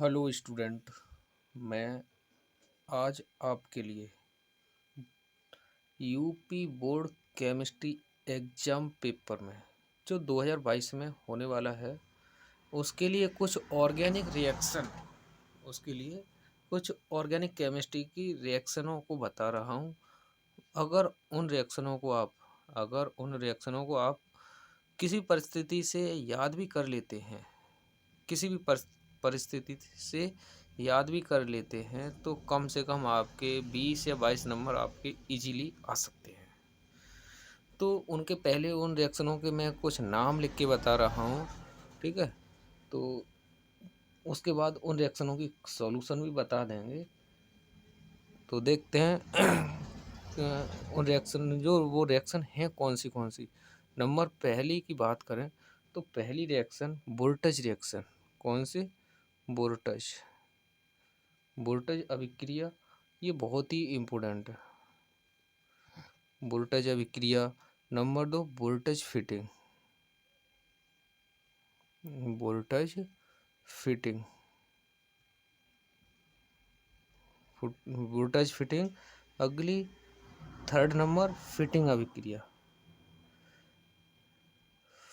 Hello student. मैं आज आपके लिए UP board chemistry exam paper में जो 2022 में होने वाला है उसके लिए कुछ ऑर्गेनिक केमिस्ट्री की रिएक्शनों को बता रहा हूँ। अगर उन रिएक्शनों को आप किसी परिस्थिति से याद भी कर लेते हैं किसी भी परिस्थिति से याद भी कर लेते हैं तो कम से कम आपके 20 या 22 नंबर आपके इजीली आ सकते हैं। तो उनके पहले उन रिएक्शनों के मैं कुछ नाम लिख के बता रहा हूँ, ठीक है। तो उसके बाद उन रिएक्शनों की सॉल्यूशन भी बता देंगे। तो देखते हैं उन रिएक्शन हैं कौन सी। नंबर पहली की बात करें तो पहली रिएक्शन वोल्टेज रिएक्शन। कौन सी? वोल्टेज वोल्टेज अभिक्रिया। ये बहुत ही इम्पोर्टेंट है। वोल्टेज अभिक्रिया। नंबर दो voltage fitting. Voltage fitting voltage fitting. अगली थर्ड नंबर फिटिंग अभिक्रिया।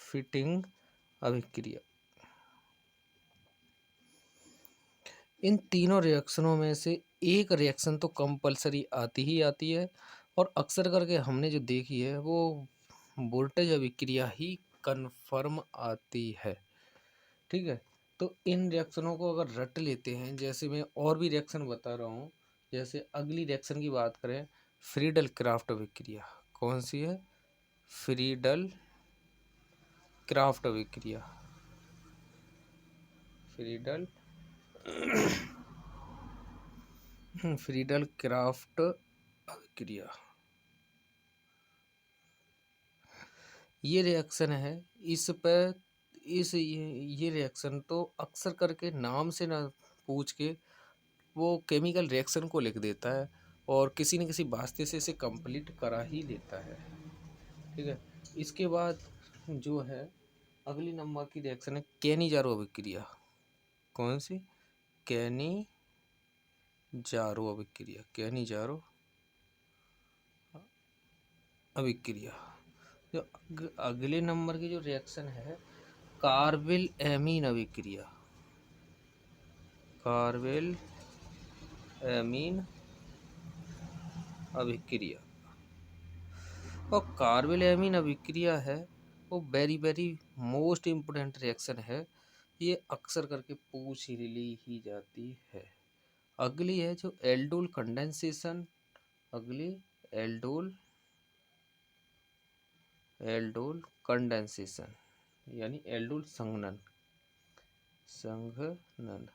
फिटिंग अभिक्रिया। इन तीनों रिएक्शनों में से एक रिएक्शन तो कंपलसरी आती ही आती है और अक्सर करके हमने जो देखी है वो वोल्टेज अभिक्रिया ही कन्फर्म आती है, ठीक है। तो इन रिएक्शनों को अगर रट लेते हैं, जैसे मैं और भी रिएक्शन बता रहा हूँ। जैसे अगली रिएक्शन की बात करें, फ्रीडल क्राफ्ट अभिक्रिया। कौन सी है? फ्रीडल क्राफ्ट अभिक्रिया। फ्रीडल फ्रीडल क्राफ्ट अभिक्रिया। ये रिएक्शन है। इस पर ये रिएक्शन तो अक्सर करके नाम से ना पूछ के वो केमिकल रिएक्शन को लिख देता है और किसी न किसी वास्ते से इसे कंप्लीट करा ही लेता है, ठीक है। इसके बाद जो है अगली नंबर की रिएक्शन है कैनिजारो अभिक्रिया। कौन सी? कैनिजारो अभिक्रिया। कैनिजारो अभिक्रिया। जो अगले नंबर की जो रिएक्शन है कार्बिल एमीन अभिक्रिया। कार्बिल एमीन अभिक्रिया। और कार्बिल एमीन अभिक्रिया है वो very very most important reaction है। ये अक्सर करके पूछ ली ही जाती है। अगली है जो एल्डोल कंडेंसेशन। अगली एल्डोल एल्डोल कंडेंसेशन यानी एल्डोल संघनन। संघनन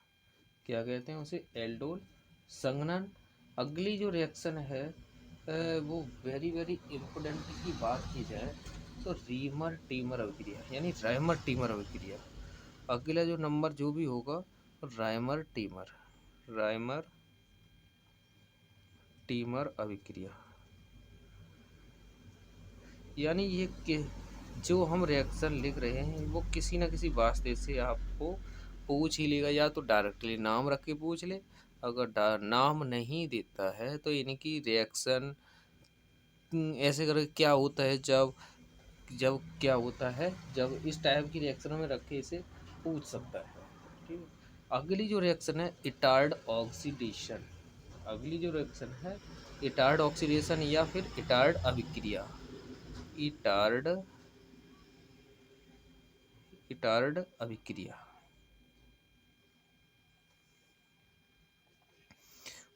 क्या कहते हैं उसे? एल्डोल संघनन। अगली जो रिएक्शन है वो वेरी वेरी इम्पोर्टेंट की बात की जाए तो रीमर टीमर अभिक्रिया यानी राइमर टीमर अभिक्रिया। अगला जो नंबर जो भी होगा राइमर टीमर अभिक्रिया। यानी ये जो हम रिएक्शन लिख रहे हैं वो किसी न किसी वास्ते से आपको पूछ ही लेगा, या तो डायरेक्टली नाम रख के पूछ ले। अगर नाम नहीं देता है तो इनकी रिएक्शन ऐसे करके क्या होता है, जब जब क्या होता है जब इस टाइप की रिएक्शनों में रख के इसे पूछ सकता है, ठीक है। अगली जो रिएक्शन है इटार्ड ऑक्सीडेशन। अगली जो रिएक्शन है इटार्ड ऑक्सीडेशन या फिर इटार्ड अभिक्रिया। इटार्ड इटार्ड अभिक्रिया।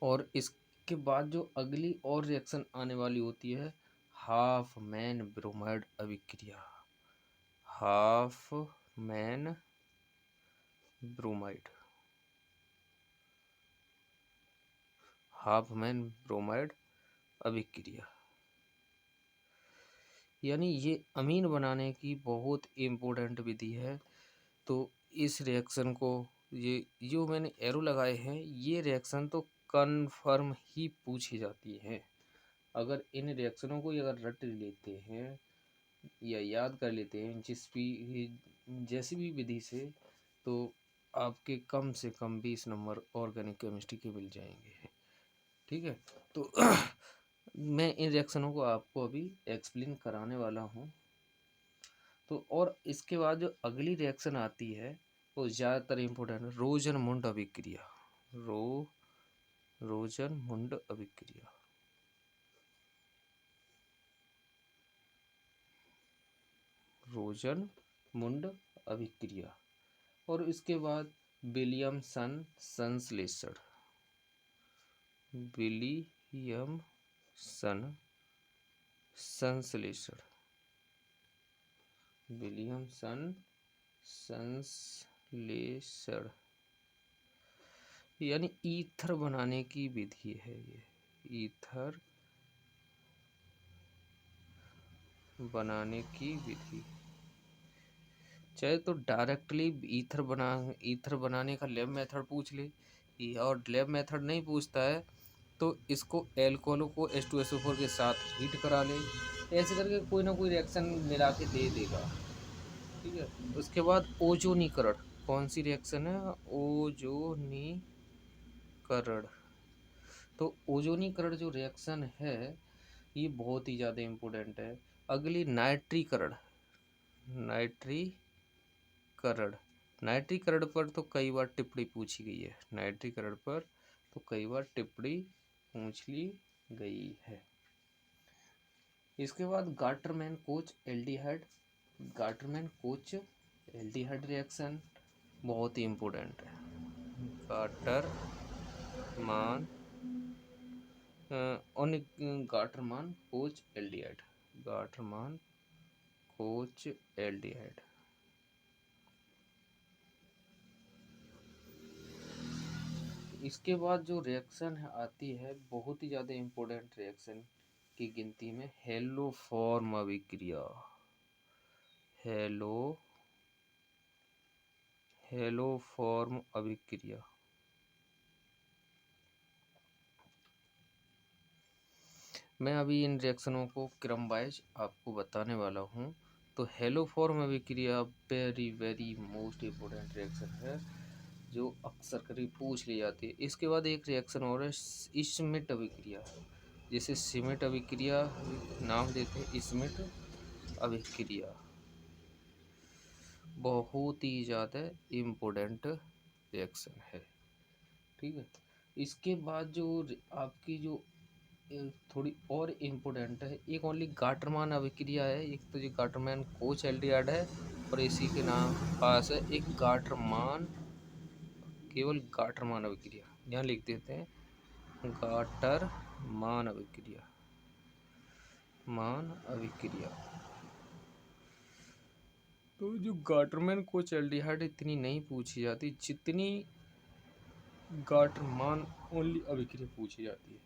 और इसके बाद जो अगली और रिएक्शन आने वाली होती है हाफ मैन ब्रोमाइड अभिक्रिया। Half man bromide half man bromide अभिक्रिया। यानी ये अमीन बनाने की बहुत इम्पोर्टेंट विधि है। तो इस रिएक्शन को, ये जो मैंने एरो लगाए हैं, ये रिएक्शन तो कन्फर्म ही पूछी जाती है। अगर इन रिएक्शनों को अगर रट लेते हैं या याद कर लेते हैं जैसी भी विधि से, तो आपके कम से कम 20 नंबर ऑर्गेनिक केमिस्ट्री के मिल जाएंगे। ठीक है, तो मैं इन रिएक्शनों को आपको अभी एक्सप्लेन कराने वाला हूँ। तो और इसके बाद जो अगली रिएक्शन आती है वो ज़्यादातर इम्पोर्टेंट है, रोजन-मुंड अभिक्रिया। रोजन-मुंड अभिक्रिया। रोजन-मुंड अभिक्रिया। और इसके बाद विलियमसन संश्लेषण। विलियमसन संश्लेषण। विलियमसन संश्लेषण यानी ईथर बनाने की विधि है ये। ईथर बनाने की विधि, चाहे तो डायरेक्टली ईथर बनाने का लैब मेथड पूछ ले, और लैब मेथड नहीं पूछता है तो इसको एल्कोहल को H2SO4 के साथ हीट करा ले, ऐसे करके कोई ना कोई रिएक्शन मिला के दे देगा। ठीक है, उसके बाद ओजोनीकरण। कौन सी रिएक्शन है? ओजोनीकरण। तो ओजोनीकरण जो रिएक्शन है ये बहुत ही ज़्यादा इम्पोर्टेंट है। अगली नाइट्रीकरण। नाइट्रीकरण पर तो कई बार टिप्पणी पूछी गई है। नाइट्रीकरण पर तो कई बार टिप्पणी पूछ ली गई है। इसके बाद Gattermann Koch aldehyde. Gattermann Koch aldehyde reaction बहुत ही इम्पोर्टेंट है। Gattermann Gattermann Koch aldehyde. Gattermann Koch aldehyde. इसके बाद जो रिएक्शन आती है बहुत ही ज़्यादा इम्पोर्टेंट रिएक्शन की गिनती में, हेलोफॉर्म अभिक्रिया। हेलोफॉर्म अभिक्रिया। मैं अभी इन रिएक्शनों को क्रम वाइज आपको बताने वाला हूँ। तो हेलोफॉर्म अभिक्रिया very very most important reaction है जो अक्सर कभी पूछ ली जाती है। इसके बाद एक रिएक्शन और है स्मिट अभिक्रिया, जिसे स्मिट अभिक्रिया नाम देते हैं। स्मिट अभिक्रिया बहुत ही ज़्यादा इम्पोर्टेंट रिएक्शन है। ठीक है, इसके बाद जो आपकी जो थोड़ी और इम्पोर्टेंट है, एक ओनली गाटरमान अभिक्रिया है, एक तो जो गाटरमान कोच एल्डिहाइड है, और इसी के नाम पास है एक गाटरमान, केवल गाटरमान अभिक्रिया। यहाँ लिख देते हैं गाटरमान अभिक्रिया। मान अभिक्रिया। तो जो गाटरमान कोच एल्डिहाइड इतनी नहीं पूछी जाती जितनी गाटरमान ओनली अभिक्रिया पूछी जाती है।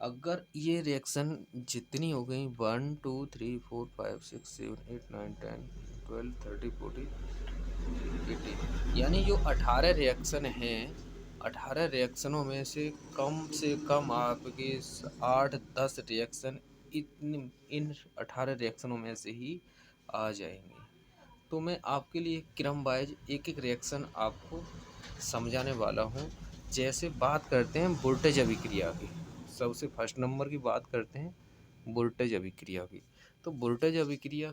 अगर ये रिएक्शन जितनी हो गई 1 2 3 4 5 6 7 8 9 10 12 13 14 18, यानी जो 18 रिएक्शन हैं, 18 रिएक्शनों में से कम आपके 8-10 रिएक्शन इन 18 रिएक्शनों में से ही आ जाएंगे। तो मैं आपके लिए क्रम वाइज एक एक रिएक्शन आपको समझाने वाला हूँ। जैसे बात करते हैं वोल्टेज अभिक्रिया की, सबसे फर्स्ट नंबर की बात करते हैं वोल्टेज अभिक्रिया की। तो वोल्टेज अभिक्रिया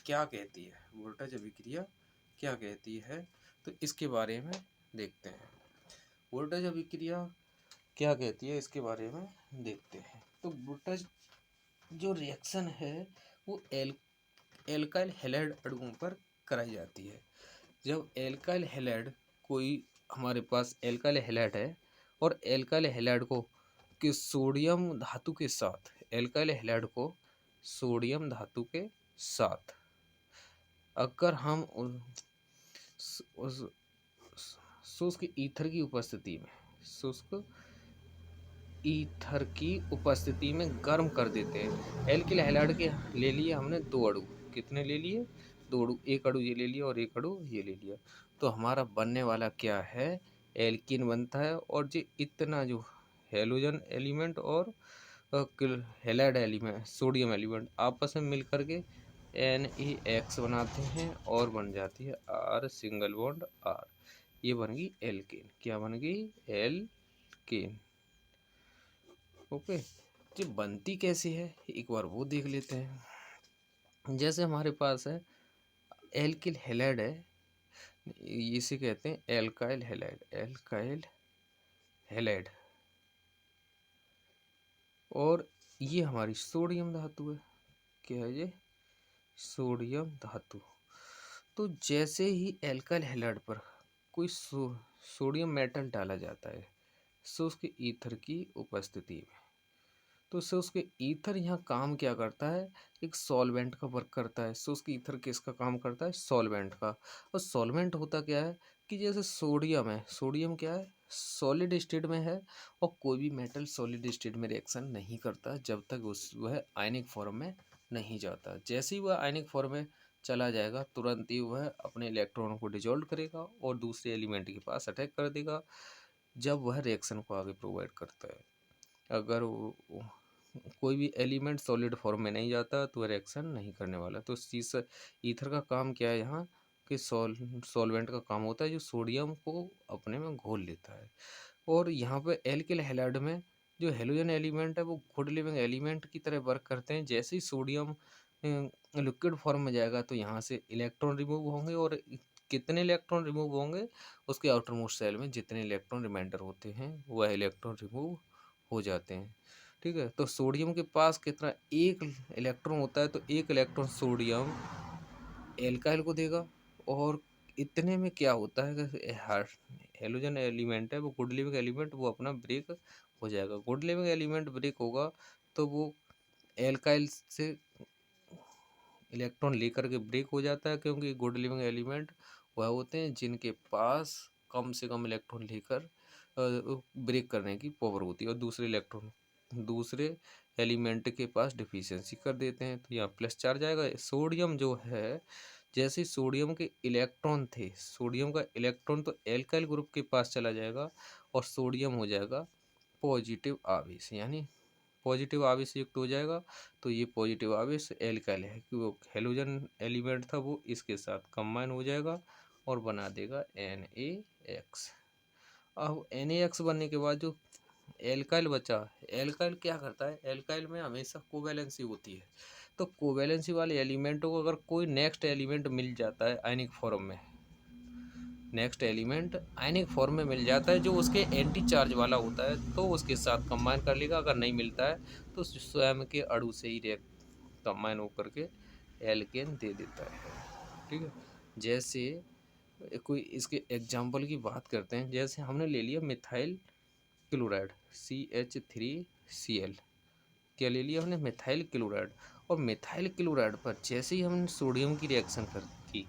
क्या कहती है? वोल्टेज अभिक्रिया क्या कहती है तो इसके बारे में देखते हैं। वोल्टेज अभिक्रिया क्या कहती है इसके बारे में देखते हैं। तो वोल्टेज जो रिएक्शन है वो एल्काइल हैलाइड अणुओं पर कराई जाती है। जब एल्काइल हैलाइड कोई हमारे पास एल्काइल हैलाइड है और एल्काइल हैलाइड को कि सोडियम धातु के साथ, एल्काइल हैलाइड को सोडियम धातु के साथ अगर हम उस शुष्क ईथर की उपस्थिति में, शुष्क ईथर की उपस्थिति में गर्म कर देते हैं। एल्किल हैलाइड के ले लिए हमने 2 अणु। कितने ले लिए? 2 अणु। एक अणु ये ले लिया और एक अणु ये ले लिया। तो हमारा बनने वाला क्या है? एल्कीन बनता है। और जो इतना जो हेलोजन एलिमेंट और हेलाइड एलिमेंट, सोडियम एलिमेंट आपस में मिल करके NaX बनाते हैं और बन जाती है R सिंगल बॉन्ड R। ये बन गई एल्केन। क्या बन गई? एल्केन। ओके। ये बनती कैसे है एक बार वो देख लेते हैं। जैसे हमारे पास है एल्किल हेलाइड है, इसे कहते हैं एल्काइल हेलाइड, एल्काइल हेलाइड। और ये हमारी सोडियम धातु है। क्या है ये? सोडियम धातु। तो जैसे ही एल्काइल हैलाइड पर कोई सोडियम मेटल डाला जाता है सो उसके ईथर की उपस्थिति में, तो सो उसके ईथर यहाँ काम क्या करता है? एक सॉल्वेंट का वर्क करता है। सो उसके ईथर किसका काम करता है? सॉल्वेंट का। और सॉल्वेंट होता क्या है कि जैसे सोडियम है, सोडियम क्या है? सॉलिड स्टेट में है। और कोई भी मेटल सॉलिड स्टेट में रिएक्शन नहीं करता जब तक वह आयनिक फॉर्म में नहीं जाता। जैसे ही वह आयनिक फॉर्म में चला जाएगा तुरंत ही वह अपने इलेक्ट्रॉनों को डिजोल्व करेगा और दूसरे एलिमेंट के पास अटैक कर देगा जब वह रिएक्शन को आगे प्रोवाइड करता है। अगर कोई भी एलिमेंट सॉलिड फॉर्म में नहीं जाता तो वह रिएक्शन नहीं करने वाला। तो ईथर का काम क्या है यहाँ कि सॉल्वेंट का काम होता है जो सोडियम को अपने में घोल लेता है। और यहाँ पे एल्किल हैलाइड में जो हेलोजन एलिमेंट है वो गुड लिविंग एलिमेंट की तरह वर्क करते हैं। जैसे ही सोडियम लिक्विड फॉर्म में जाएगा तो यहाँ से इलेक्ट्रॉन रिमूव होंगे और कितने इलेक्ट्रॉन रिमूव होंगे? उसके आउटर मोस्ट शेल में जितने इलेक्ट्रॉन रिमाइंडर होते हैं वह इलेक्ट्रॉन रिमूव हो जाते हैं। ठीक है। तो सोडियम के पास कितना? एक इलेक्ट्रॉन होता है। तो एक इलेक्ट्रॉन सोडियम एल्काइल को देगा। और इतने में क्या होता है कि हेलोजन एलिमेंट है वो गुड लिविंग एलिमेंट वो अपना ब्रेक हो जाएगा। गुड लिविंग एलिमेंट ब्रेक होगा तो वो एल्काइल से इलेक्ट्रॉन लेकर के ब्रेक हो जाता है, क्योंकि गुड लिविंग एलिमेंट वह होते हैं जिनके पास कम से कम इलेक्ट्रॉन लेकर ब्रेक करने की पावर होती है और दूसरे एलिमेंट के पास डिफिशियंसी कर देते हैं। तो यहाँ प्लस चार्ज आएगा। सोडियम जो है, जैसे सोडियम के इलेक्ट्रॉन थे, सोडियम का इलेक्ट्रॉन तो एल्काइल ग्रुप के पास चला जाएगा और सोडियम हो जाएगा पॉजिटिव आवेश, यानी पॉजिटिव आवेश युक्त हो जाएगा। तो ये पॉजिटिव आवेश एल्काइल है कि वो हेलोजन एलिमेंट था वो इसके साथ कंबाइन हो जाएगा और बना देगा NaX। अब NaX बनने के बाद जो एल्काइल बचा, एल्काइल क्या करता है? एल्काइल में हमेशा कोवैलेंसी होती है। तो कोवैलेंसी वाले एलिमेंटों को अगर कोई नेक्स्ट एलिमेंट मिल जाता है आयनिक फॉर्म में, नेक्स्ट एलिमेंट आयनिक फॉर्म में मिल जाता है जो उसके एंटी चार्ज वाला होता है तो उसके साथ कंबाइन कर लेगा। अगर नहीं मिलता है तो स्वयं के अणु से ही कंबाइन होकर के एल्केन दे देता है। ठीक है। जैसे कोई इसके एग्जाम्पल की बात करते हैं। जैसे हमने ले लिया मिथाइल क्लोराइड CH3Cl। क्या ले लिया हमने? Methyl chloride. और मिथाइल क्लोराइड पर जैसे ही हमने सोडियम की रिएक्शन की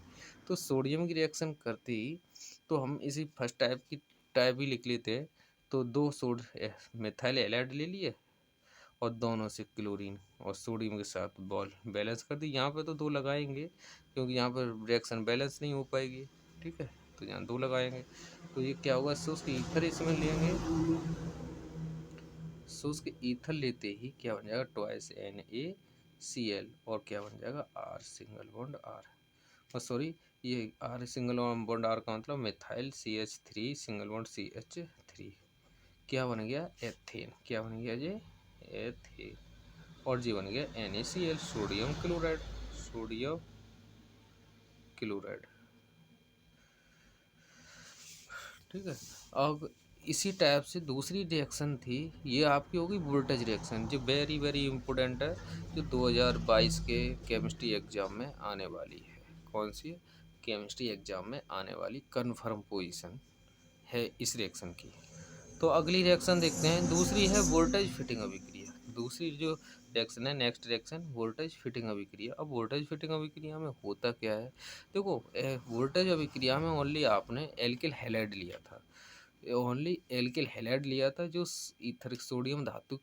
तो सोडियम की रिएक्शन करते ही तो हम इसी फर्स्ट टाइप ही लिख लेते हैं। तो दो मिथाइल एलाइड ले लिए और दोनों से क्लोरीन और सोडियम के साथ बॉल बैलेंस कर दी। यहाँ पे तो दो लगाएंगे क्योंकि यहाँ पर रिएक्शन बैलेंस नहीं हो पाएगी। ठीक है। तो यहाँ दो लगाएंगे तो ये क्या होगा? शुष्क ईथर इसमें लेंगे। शुष्क ईथर लेते ही क्या बन जाएगा? ट्वाइस NaCl और क्या बन जाएगा? R single bond R। और सॉरी, ये R सिंगल बॉन्ड R का मतलब methyl CH3 single bond CH3। क्या बन गया? एथेन। क्या बन गया ये? एथेन। और जी बन गया NaCl sodium chloride, sodium chloride. ठीक है। अब इसी टाइप से दूसरी रिएक्शन थी, ये आपकी होगी वोल्टेज रिएक्शन, जो वेरी वेरी इंपॉर्टेंट है, जो 2022 के केमिस्ट्री एग्जाम में आने वाली है। कौन सी? केमिस्ट्री एग्जाम में आने वाली कन्फर्म पोजीशन है इस रिएक्शन की। तो अगली रिएक्शन देखते हैं। दूसरी है वोल्टेज फिटिंग अभिक्रिया। दूसरी जो रिएक्शन है, नेक्स्ट रिएक्शन वोल्टेज फिटिंग अभिक्रिया। अब वोल्टेज फिटिंग अभिक्रिया में होता क्या है? देखो, वोल्टेज अभिक्रिया में ओनली आपने एल्किल हैलाइड लिया था, ओनली एल्किल हैलाइड लिया था जो ईथर सोडियम धातु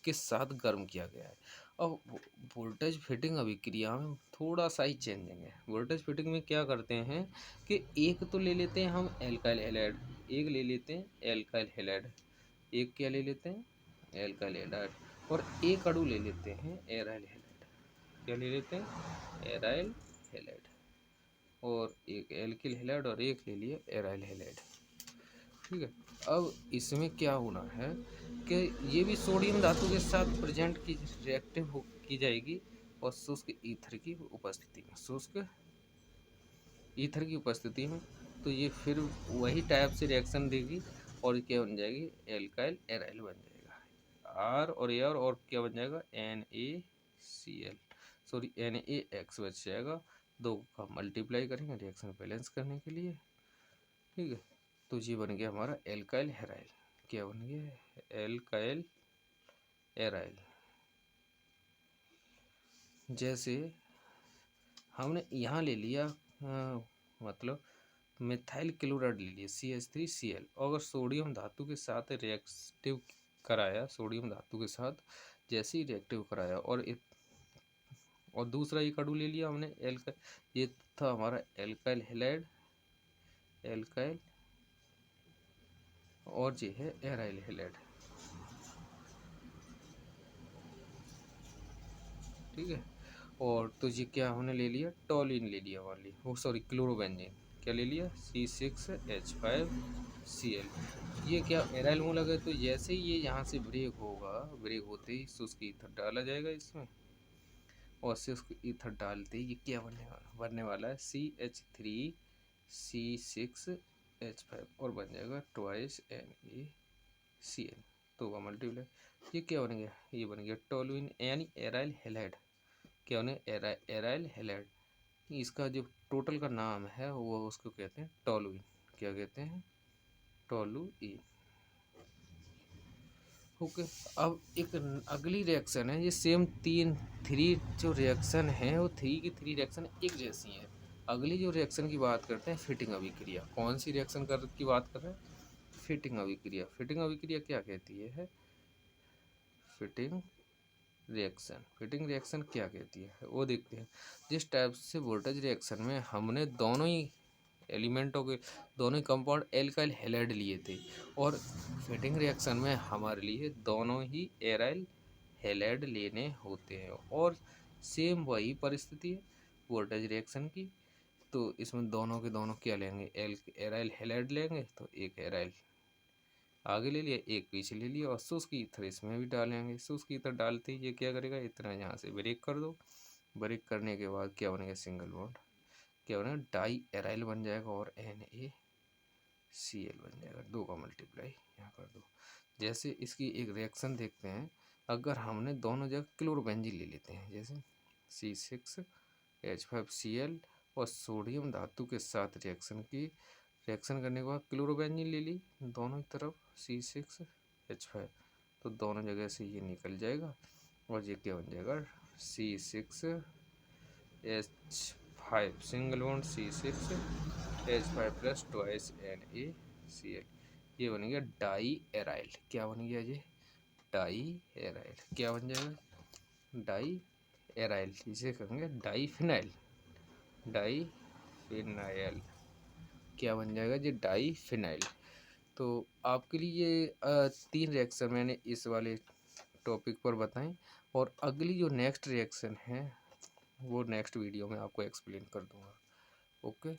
के साथ गर्म किया गया है। अब वोल्टेज फिटिंग अभिक्रिया में थोड़ा सा ही चेंजिंग है। वोल्टेज फिटिंग में क्या करते हैं कि एक तो ले लेते हैं हम एल्काइल हैलाइड, एक ले लेते हैं एल्काइल हैलाइड, एक क्या ले लेते हैं? Alkyl halide. और एक अणु ले लेते हैं एराइल हैलाइड। क्या ले लेते हैं? Aryl halide. और एक एल्किल हैलाइड और एक ले लिए एराइल हैलाइड। ठीक है। अब इसमें क्या होना है कि ये भी सोडियम धातु के साथ प्रेजेंट की रिएक्टिव की जाएगी और शुष्क ईथर की उपस्थिति में, शुष्क ईथर की उपस्थिति में। तो ये फिर वही टाइप से रिएक्शन देगी और क्या बन जाएगी? एल्काइल एराइल बन जाएगा। आर और एयर और क्या बन जाएगा? NaCl, सॉरी NaX बच जाएगा। दो का मल्टीप्लाई करेंगे रिएक्शन बैलेंस करने के लिए। ठीक है। तो ये बन गया हमारा एल्काइल हेराइल। क्या बन गया? Alkyl aryl. जैसे हमने यहाँ ले लिया मतलब मिथाइल क्लोराइड ले लिया CH3Cl। अगर सोडियम धातु के साथ रिएक्टिव कराया, सोडियम धातु के साथ जैसे ही रिएक्टिव कराया और दूसरा एक अणु ले लिया हमने एल्काइल, ये था हमारा एल्काइल हैलाइड, एल्काइल, और ये है एराइल हैलाइड। ठीक है। और तो ये क्या हमने ले लिया? टॉलिन ले लिया वाली, वो सॉरी क्लोरोबेंजीन। क्या ले लिया? C6H5Cl। ये क्या एराइल मूलक है। तो जैसे ही ये यहाँ से ब्रेक होगा, ब्रेक होते ही शुष्क ईथर डाला जाएगा इसमें, और शुष्क ईथर डालते ही ये क्या बनने वाला है? CH3C6H5 और बन जाएगा ट्वाइस NaCl। तो का मल्टीप्लाई, ये क्या बन गया? ये बन गया टोलुइन यानी एराइल हैलाइड। क्या बने? Aryl halide. इसका जो टोटल का नाम है वो उसको कहते हैं टोलुइन। क्या कहते हैं? टोलुइन। ओके। अब एक अगली रिएक्शन है, ये सेम थ्री जो रिएक्शन है वो थ्री की थ्री रिएक्शन एक जैसी हैं। अगली जो रिएक्शन की बात करते हैं फिटिंग अभिक्रिया। कौन सी रिएक्शन की बात कर रहे हैं? फिटिंग अभिक्रिया। फिटिंग अभिक्रिया क्या कहती है? Fitting reaction. फिटिंग रिएक्शन क्या कहती है वो देखते हैं। जिस टाइप से वोल्टेज रिएक्शन में हमने दोनों ही एलिमेंटों के, दोनों ही कंपाउंड एल्काइल हैलाइड लिए थे, और फिटिंग रिएक्शन में हमारे लिए दोनों ही एराइल हैलाइड लेने होते हैं। और सेम वही परिस्थिति है वोल्टेज रिएक्शन की। तो इसमें दोनों के दोनों क्या लेंगे? एराइल हैलाइड लेंगे। तो एक एराइल आगे ले लिया, एक पीछे ले लिया, और शुष्क ईथर इसमें भी डालेंगे। शुष्क ईथर डालते ही ये क्या करेगा? इतना यहाँ से ब्रेक कर दो। ब्रेक करने के बाद क्या बनेगा? Single bond. क्या बनेगा? डाई एराइल बन जाएगा और NaCl बन जाएगा। दो का मल्टीप्लाई यहाँ कर दो। जैसे इसकी एक रिएक्शन देखते हैं। अगर हमने दोनों जगह क्लोरोबेंजीन ले लेते हैं, जैसे C6H5Cl, और सोडियम धातु के साथ रिएक्शन करने के बाद क्लोरोबेंजीन ले ली दोनों तरफ C6H5, तो दोनों जगह से ये निकल जाएगा और ये क्या बन जाएगा? C6H5 single bond C6H5 plus twice NaCl। ये बन गया डाई एराइल। क्या बन गया ये? Diaryl. क्या बन जाएगा? Diaryl. इसे कहेंगे डाई फिनाइल। Die phenyl. क्या बन जाएगा? ये डाई फिनाइल। तो आपके लिए ये 3 रिएक्शन मैंने इस वाले टॉपिक पर बताएं, और अगली जो नेक्स्ट रिएक्शन है वो नेक्स्ट वीडियो में आपको एक्सप्लेन कर दूंगा। ओके।